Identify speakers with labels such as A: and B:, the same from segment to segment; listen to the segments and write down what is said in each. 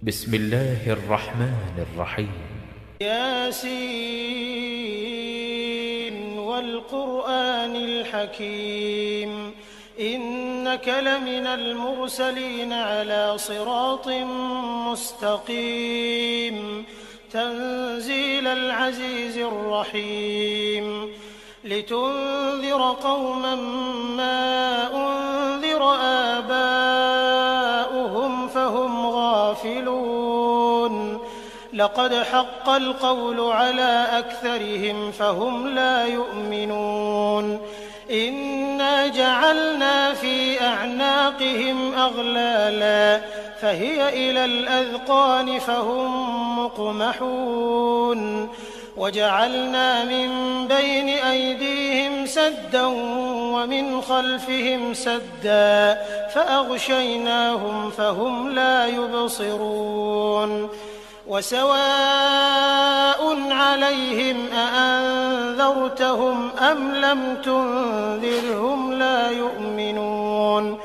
A: بسم الله الرحمن الرحيم.
B: ياسين والقرآن الحكيم إنك لمن المرسلين على صراط مستقيم تنزيل العزيز الرحيم لتنذر قوما ما أنذر آباؤهم فهم غافلون لقد حق القول على أكثرهم فهم لا يؤمنون إنا جعلنا في أعناقهم أغلالا فهي إلى الأذقان فهم مقمحون وجعلنا من بين أيديهم سدا ومن خلفهم سدا فأغشيناهم فهم لا يبصرون وسواء عليهم أأنذرتهم أم لم تنذرهم لا يؤمنون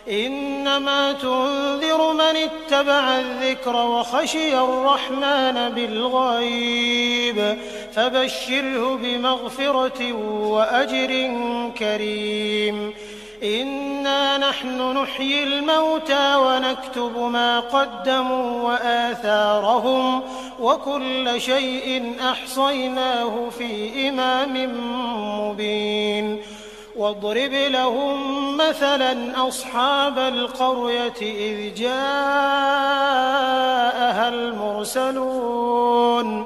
B: إنما تنذر من اتبع الذكر وخشي الرحمن بالغيب فبشره بمغفرة وأجر كريم إنا نحن نحيي الموتى ونكتب ما قدموا وآثارهم وكل شيء أحصيناه في إمام مبين واضرب لهم مثلا أصحاب القرية إذ جاءها المرسلون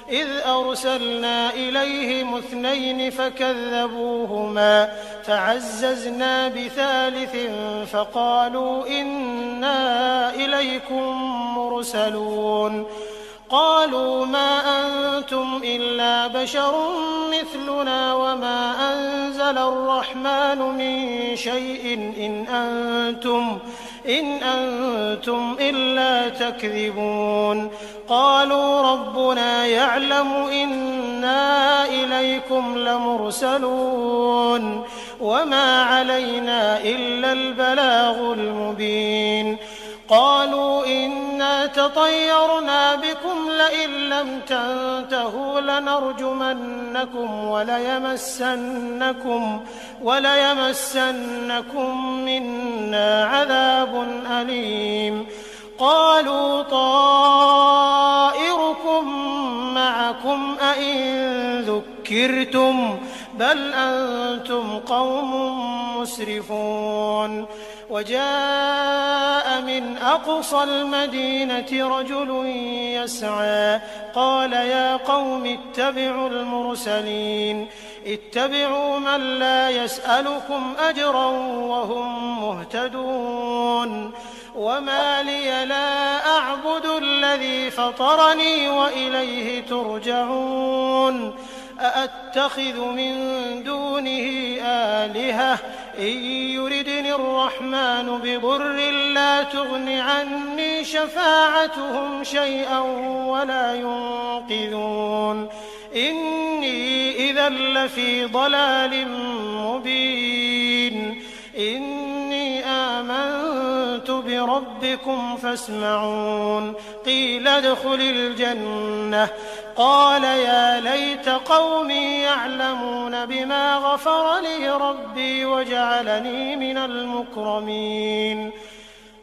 B: إذ أرسلنا إليهم 2 فكذبوهما فعززنا بثالث فقالوا إنا إليكم مرسلون قالوا ما أنتم إلا بشر مثلنا وما أنزل الرحمن من شيء إن أنتم إلا تكذبون قالوا ربنا يعلم إنا إليكم لمرسلون وما علينا إلا البلاغ المبين قالوا إنا تطيرنا بكم لئن لم تنتهوا لنرجمنكم وليمسنكم منا عذاب أليم قالوا طائركم معكم أئن ذكرتم بل أنتم قوم مسرفون وجاء من أقصى المدينة رجل يسعى قال يا قوم اتبعوا المرسلين اتبعوا من لا يسألكم أجرا وهم مهتدون وما لي لا أعبد الذي فطرني وإليه ترجعون أأتخذ من دونه آلهة إن يردني الرحمن بضر لا تغن عني شفاعتهم شيئا ولا ينقذون إني إذا لفي ضلال مبين إني آمنت بربكم فاسمعون قيل ادخل الجنة قال يا ليت قومي يعلمون بما غفر لي ربي وجعلني من المكرمين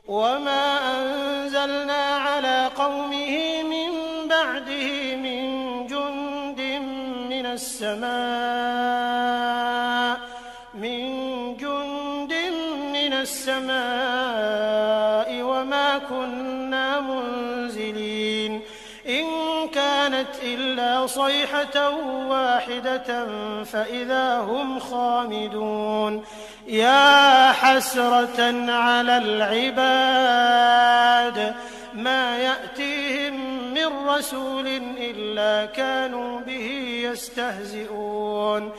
B: وما أنزلنا على قومه من بعده من جند من السماء وما كنا منزلين إن كانت إلا صيحة واحدة فإذا هم خامدون يا حسرة على العباد ما يأتيهم من رسول إلا كانوا به يستهزئون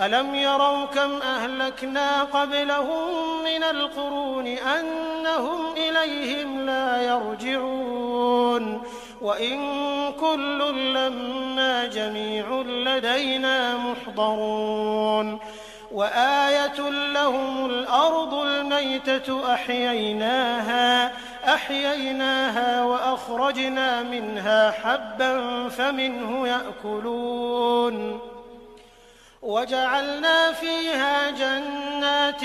B: ألم يروا كم أهلكنا قبلهم من القرون أنهم إليهم لا يرجعون وإن كل لما جميع لدينا محضرون وآية لهم الأرض الميتة أحييناها فأخرجنا منها حبا فمنه يأكلون وجعلنا فيها جنات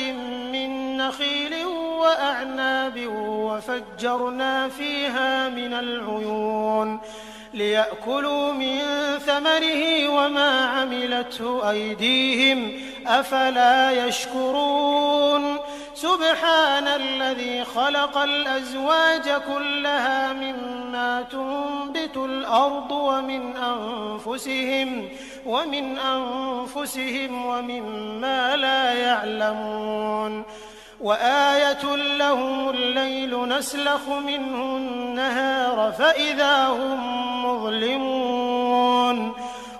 B: من نخيل وأعناب وفجرنا فيها من العيون ليأكلوا من ثمره وما عملته أيديهم أفلا يشكرون سبحان الذي خلق الأزواج كلها مما تنبت الأرض ومن أنفسهم ومما لا يعلمون وآية لهم الليل نسلخ منه النهار فإذا هم مظلمون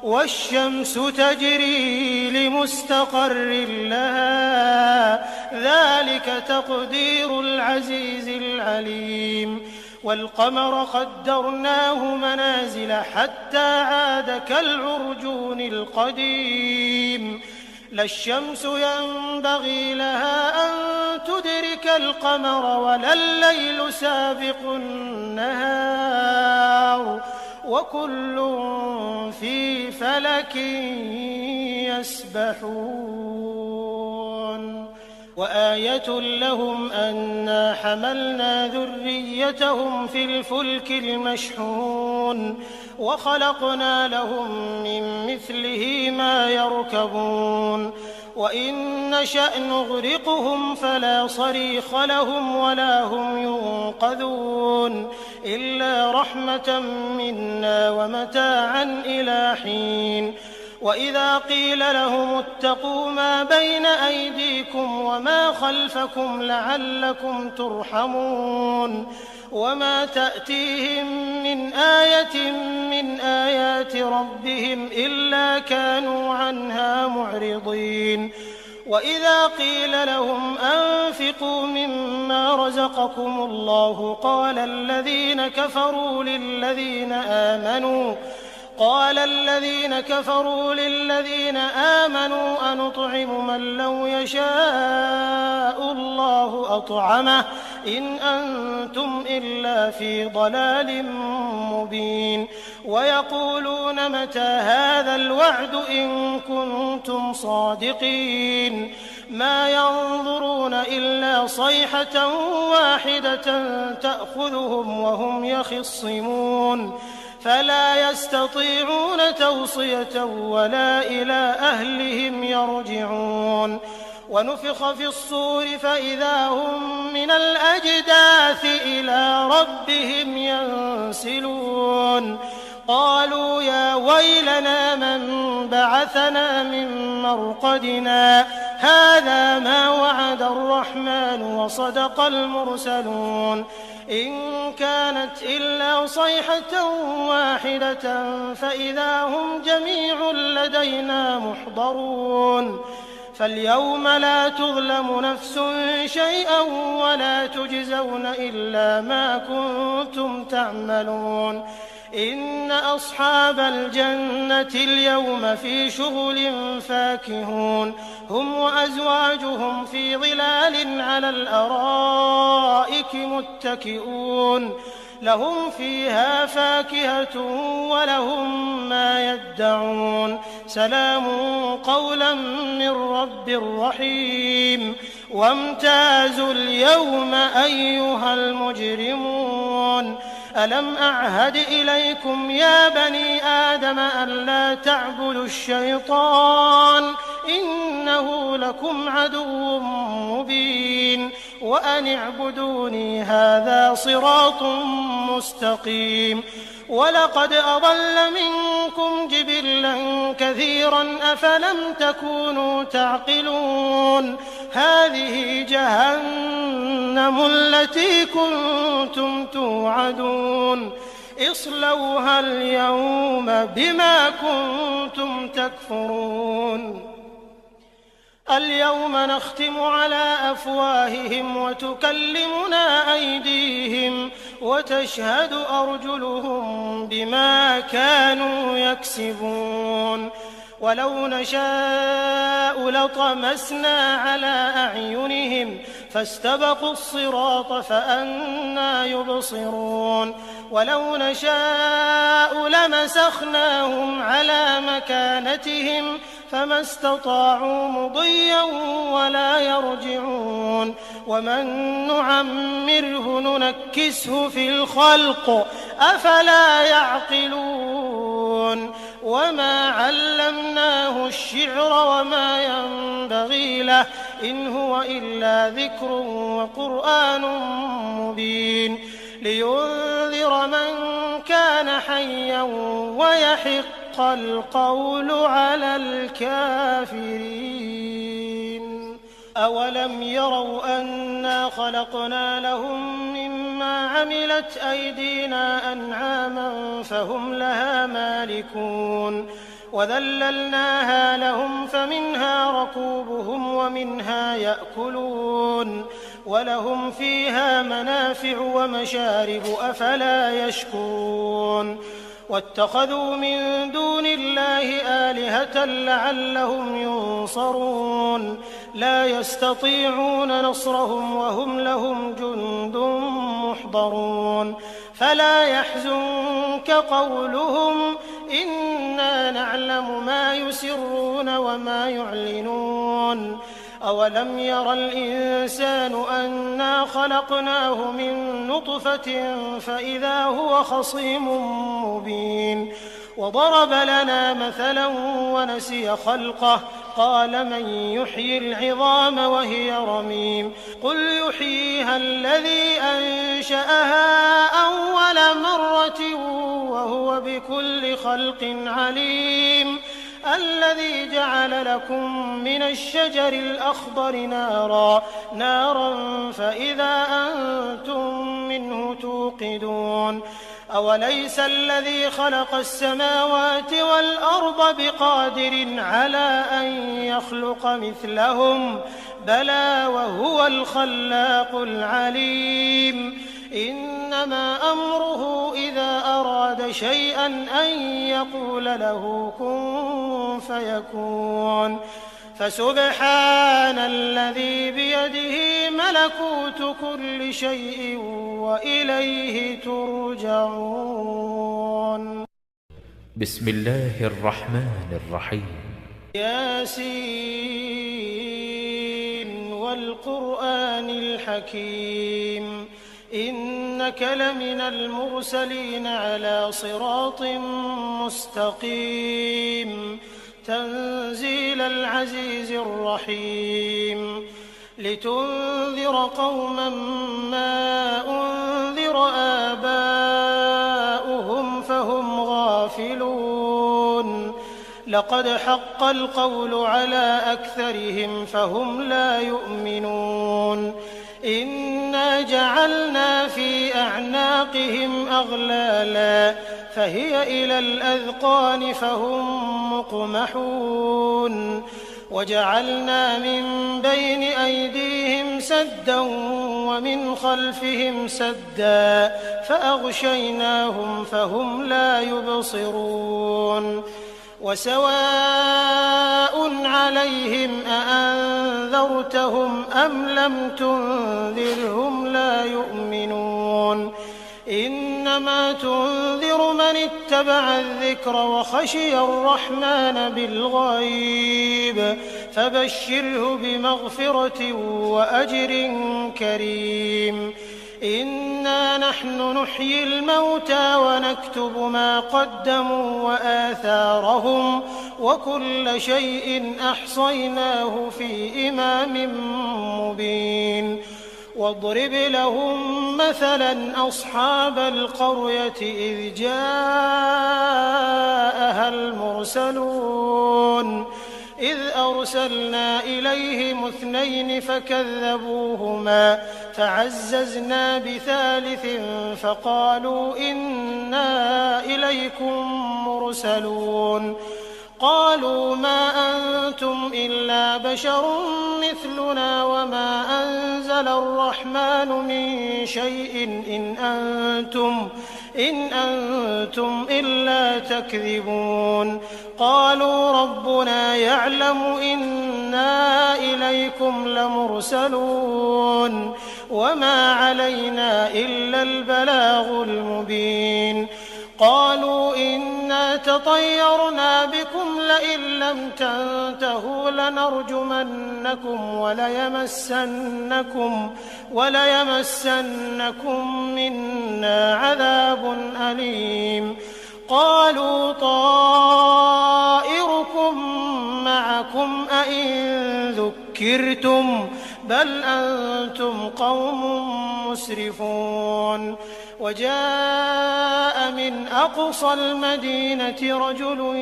B: والشمس تجري لمستقر لها ذلك تقدير العزيز العليم والقمر قدرناه منازل حتى عاد كالعرجون القديم لا الشمس ينبغي لها أن تدرك القمر ولا الليل سابق النهار وكل في فلك يسبحون وآية لهم أنا حملنا ذريتهم في الفلك المشحون وخلقنا لهم من مثله ما يركبون وإن نشأ نغرقهم فلا صريخ لهم ولا هم ينقذون إلا رحمة منا ومتاعا إلى حين وإذا قيل لهم اتقوا ما بين أيديكم وما خلفكم لعلكم ترحمون وما تأتيهم من آية من آيات ربهم إلا كانوا عنها معرضين وإذا قيل لهم أنفقوا مما رزقكم الله قال الذين كفروا للذين آمنوا أنطعم من لو يشاء الله أطعمه إن أنتم إلا في ضلال مبين ويقولون متى هذا الوعد إن كنتم صادقين ما ينظرون إلا صيحة واحدة تأخذهم وهم يخصمون فلا يستطيعون توصية ولا إلى أهلهم يرجعون ونفخ في الصور فإذا هم من الأجداث إلى ربهم ينسلون قالوا يا ويلنا من بعثنا من مرقدنا هذا ما وعد الرحمن وصدق المرسلون إن كانت إلا صيحة واحدة فإذا هم جميع لدينا محضرون فاليوم لا تظلم نفس شيئا ولا تجزون إلا ما كنتم تعملون إن أصحاب الجنة اليوم في شغل فاكهون هم وأزواجهم في ظلال على الأرائك متكئون لهم فيها فاكهة ولهم ما يدعون سلام قولا من رب رحيم وامتازوا اليوم أيها المجرمون ألم أعهد إليكم يا بني آدم ألا تعبدوا الشيطان إنه لكم عدو مبين وأن اعبدوني هذا صراط مستقيم ولقد أضل منكم جبلا كثيرا أفلم تكونوا تعقلون هذه جهنم التي كنتم توعدون اصلوها اليوم بما كنتم تكفرون اليوم نختم على أفواههم وتكلمنا أيديهم وتشهد أرجلهم بما كانوا يكسبون ولو نشاء لطمسنا على أعينهم فاستبقوا الصراط فأنى يبصرون ولو نشاء لمسخناهم على مكانتهم فما استطاعوا مضيا ولا يرجعون ومن نعمره ننكسه في الخلق أفلا يعقلون وما علمناه الشعر وما ينبغي له إن هو إلا ذكر وقرآن مبين لينذر من كان حيا ويحق القول على الكافرين أولم يروا أنا خلقنا لهم مما عملت أيدينا أنعاما فهم لها مالكون وذللناها لهم فمنها ركوبهم ومنها يأكلون ولهم فيها منافع ومشارب أفلا يشكرون واتخذوا من دون الله آلهة لعلهم ينصرون لا يستطيعون نصرهم وهم لهم جند محضرون فلا يحزنك قولهم إنا نعلم ما يسرون وما يعلنون أولم ير الإنسان أنا خلقناه من نطفة فإذا هو خصيم مبين وضرب لنا مثلا ونسي خلقه قال من يحيي العظام وهي رميم قل يحييها الذي أنشأها أول مرة وهو بكل خلق عليم الذي جعل لكم من الشجر الأخضر نارا فإذا أنتم منه توقدون أوليس الذي خلق السماوات والأرض بقادر على أن يخلق مثلهم بلى وهو الخلاق العليم إنما أمره إذا أراد شيئا أن يقول له كن فيكون فسبحان الذي بيده ملكوت كل شيء وإليه ترجعون
A: بسم الله الرحمن الرحيم
B: ياسين والقرآن الحكيم إنك لمن المرسلين على صراط مستقيم تنزيل العزيز الرحيم لتنذر قوما ما أنذر آباؤهم فهم غافلون لقد حق القول على أكثرهم فهم لا يؤمنون إنا جعلنا في أعناقهم أغلالا فهي إلى الأذقان فهم مقمحون وجعلنا من بين أيديهم سدا ومن خلفهم سدا فأغشيناهم فهم لا يبصرون وسواء عليهم أأنذرتهم أم لم تنذرهم لا يؤمنون إنما تنذر من اتبع الذكر وخشي الرحمن بالغيب فبشره بمغفرة وأجر كريم إنا نحن نحيي الموتى ونكتب ما قدموا وآثارهم وكل شيء أحصيناه في إمام مبين واضرب لهم مثلا أصحاب القرية إذ جاءها المرسلون إذ أرسلنا إليهم 2 فكذبوهما فعززنا بثالث فقالوا إنا إليكم مرسلون قالوا ما أنتم إلا بشر مثلنا وما أنزل الرحمن من شيء إن أنتم إلا تكذبون قالوا ربنا يعلم إنا إليكم لمرسلون وما علينا إلا البلاغ المبين قالوا إنا تطيرنا بكم لئن لم تنتهوا لنرجمنكم وليمسنكم منا عذاب أليم قالوا طائركم معكم أئن ذكرتم بل أنتم قوم مسرفون وجاء من أقصى المدينة رجل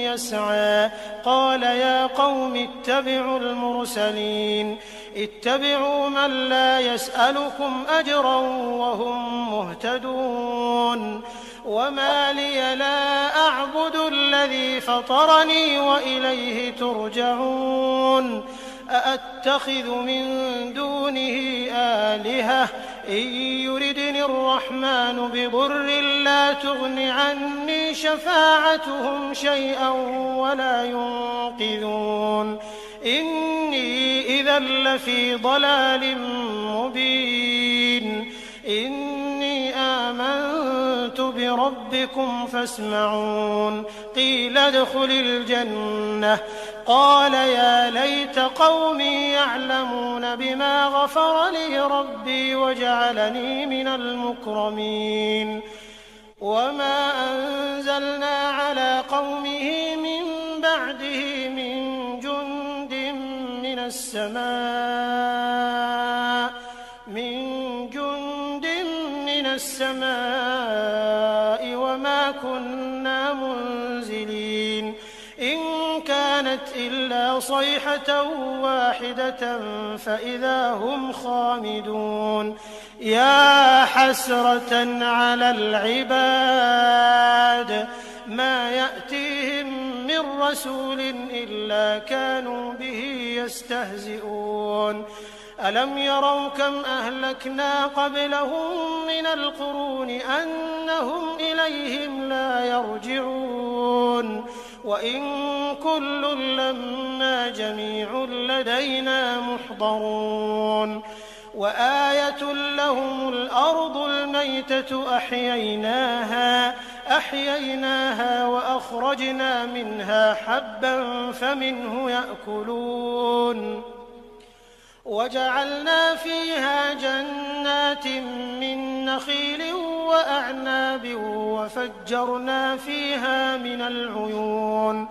B: يسعى قال يا قوم اتبعوا المرسلين اتبعوا من لا يسألكم أجرا وهم مهتدون وما لي لا أعبد الذي فطرني وإليه ترجعون أأتخذ من دونه آلهة إن يردني الرحمن بضر لا تغن عني شفاعتهم شيئا ولا ينقذون إني إذا لفي ضلال مبين إني آمنت بربكم فاسمعون قيل ادخل الجنة قال يا ليت قومي يعلمون بما غفر لي ربي وجعلني من المكرمين وما أنزلنا على قومه من بعده من جند من السماء وما كنا منزلين إن كانت إلا صيحة واحدة فإذا هم خامدون يا حسرة على العباد ما يأتيهم من رسول إلا كانوا به يستهزئون ألم يروا كم أهلكنا قبلهم من القرون أنهم إليهم لا يرجعون وإن كل لما جميع لدينا محضرون وآية لهم الأرض الميتة أحييناها وأخرجنا منها حبا فمنه يأكلون وجعلنا فيها جنات من نخيل وأعناب وفجرنا فيها من العيون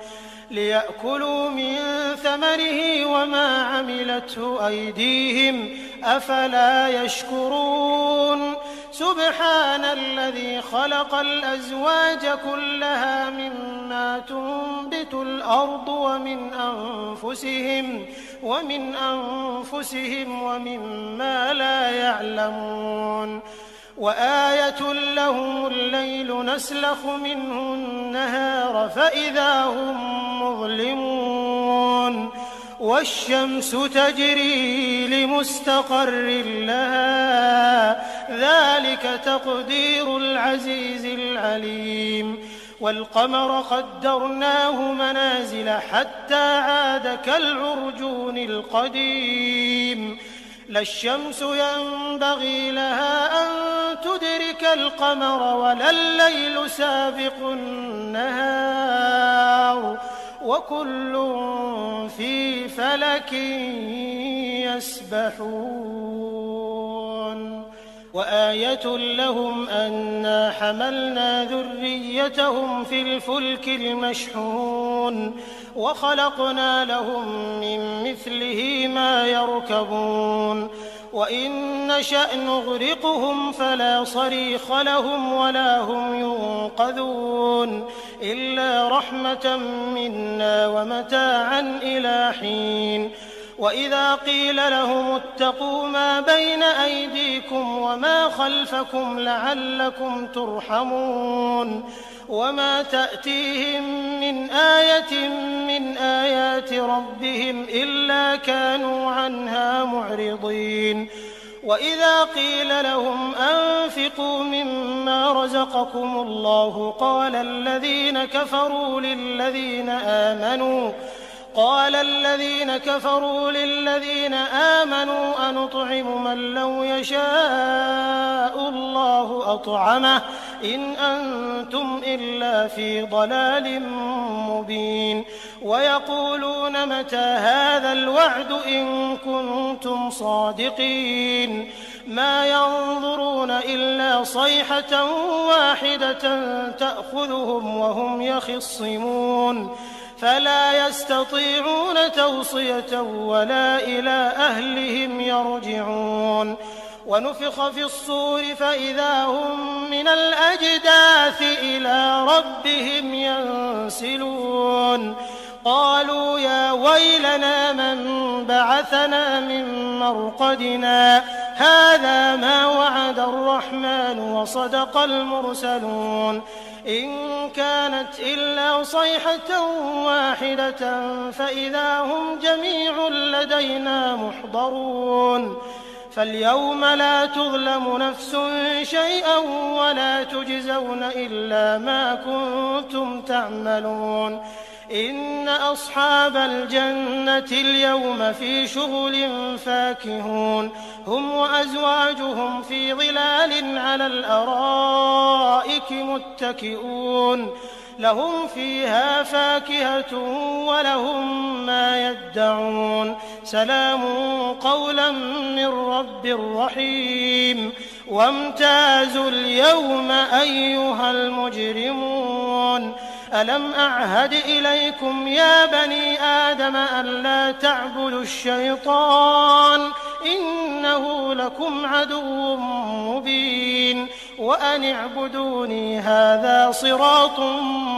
B: ليأكلوا من ثمره وما عملته أيديهم أفلا يشكرون سبحان الذي خلق الأزواج كلها مما تنبت الأرض ومن أنفسهم ومما لا يعلمون وآية لهم الليل نسلخ منه النهار فإذا هم مظلمون والشمس تجري لمستقر لها ذلك تقدير العزيز العليم والقمر قدرناه منازل حتى عاد كالعرجون القديم لا الشمس ينبغي لها أن تدرك القمر ولا الليل سابق النهار وكل في فلك يسبحون وآية لهم أنا حملنا ذريتهم في الفلك المشحون وخلقنا لهم من مثله ما يركبون وإن نشأ نغرقهم فلا صريخ لهم ولا هم ينقذون إلا رحمة منا ومتاعا إلى حين وإذا قيل لهم اتقوا ما بين أيديكم وما خلفكم لعلكم ترحمون وما تأتيهم من آية من آيات ربهم إلا كانوا عنها معرضين وإذا قيل لهم أنفقوا مما رزقكم الله قال الذين كفروا للذين آمنوا أنطعم من لو يشاء الله أطعمه إن أنتم إلا في ضلال مبين ويقولون متى هذا الوعد إن كنتم صادقين ما ينظرون إلا صيحة واحدة تأخذهم وهم يخصمون فلا يستطيعون توصية ولا إلى أهلهم يرجعون ونفخ في الصور فإذا هم من الأجداث إلى ربهم ينسلون قالوا يا ويلنا من بعثنا من مرقدنا هذا ما وعد الرحمن وصدق المرسلون إن كانت إلا صيحة واحدة فإذا هم جميع لدينا محضرون فاليوم لا تظلم نفس شيئا ولا تجزون إلا ما كنتم تعملون إن أصحاب الجنة اليوم في شغل فاكهون هم وأزواجهم في ظلال على الأرائك متكئون لهم فيها فاكهة ولهم ما يدعون سلام قولا من رب رحيم وامتازوا اليوم أيها المجرمون ألم أعهد إليكم يا بني آدم ألا تعبدوا الشيطان إنه لكم عدو مبين وأن اعبدوني هذا صراط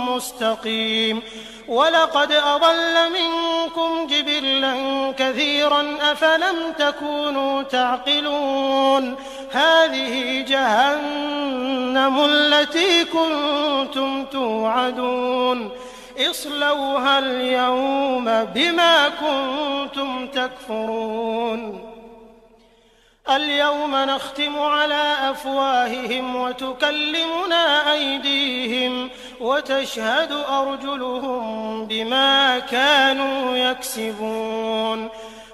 B: مستقيم ولقد أضل منكم جبلا كثيرا أفلم تكونوا تعقلون هذه جهنم التي كنتم توعدون اصلوها اليوم بما كنتم تكفرون اليوم نختم على أفواههم وتكلمنا أيديهم وتشهد أرجلهم بما كانوا يكسبون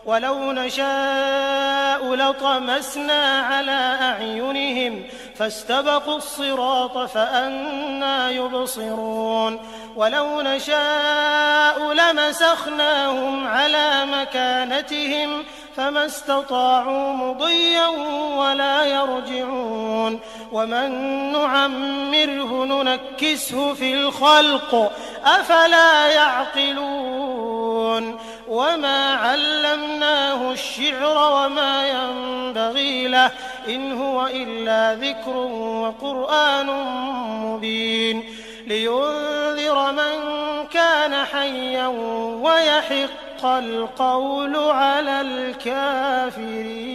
B: ولو نشاء لطمسنا على أعينهم فاستبقوا الصراط فأنى يبصرون ولو نشاء لمسخناهم على مكانتهم فما استطاعوا مضيا ولا يرجعون ومن نعمره ننكسه في الخلق أفلا يعقلون وما علمناه الشعر وما ينبغي له إن هو إلا ذكر وقرآن مبين لينذر من كان حيا ويحق القول على الكافرين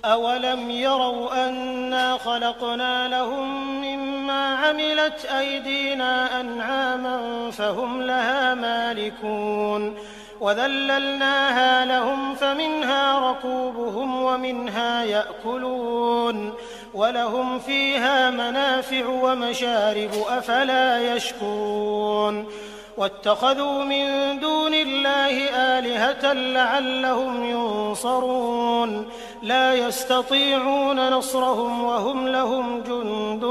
B: أولم يروا أنا خلقنا لهم مما عملت أيدينا أنعاما فهم لها مالكون وذللناها لهم فمنها ركوبهم ومنها يأكلون ولهم فيها منافع ومشارب أفلا يشكرون واتخذوا من دون الله آلهة لعلهم ينصرون لا يستطيعون نصرهم وهم لهم جند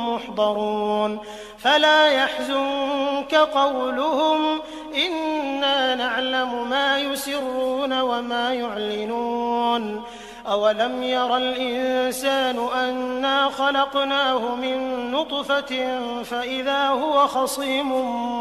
B: محضرون فلا يحزنك قولهم إنا نعلم ما يسرون وما يعلنون أولم ير الإنسان أنا خلقناه من نطفة فإذا هو خصيم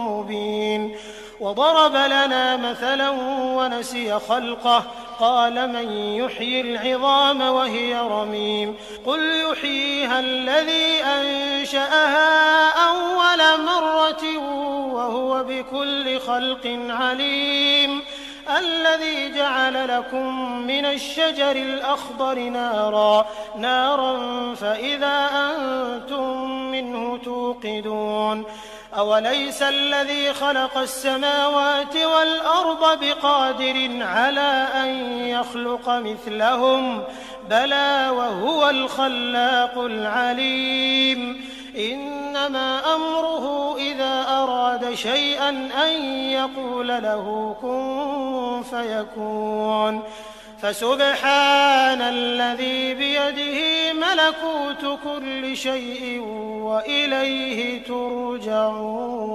B: مبين وضرب لنا مثلا ونسي خلقه قال من يحيي العظام وهي رميم قل يحييها الذي أنشأها أول مرة وهو بكل خلق عليم الذي جعل لكم من الشجر الأخضر نارا فإذا أنتم منه توقدون أوليس الذي خلق السماوات والأرض بقادر على أن يخلق مثلهم بلى وهو الخلاق العليم إنما أمره إذا أراد شيئا أن يقول له كن فيكون فسبحان الذي بيده ملكوت كل شيء وإليه ترجعون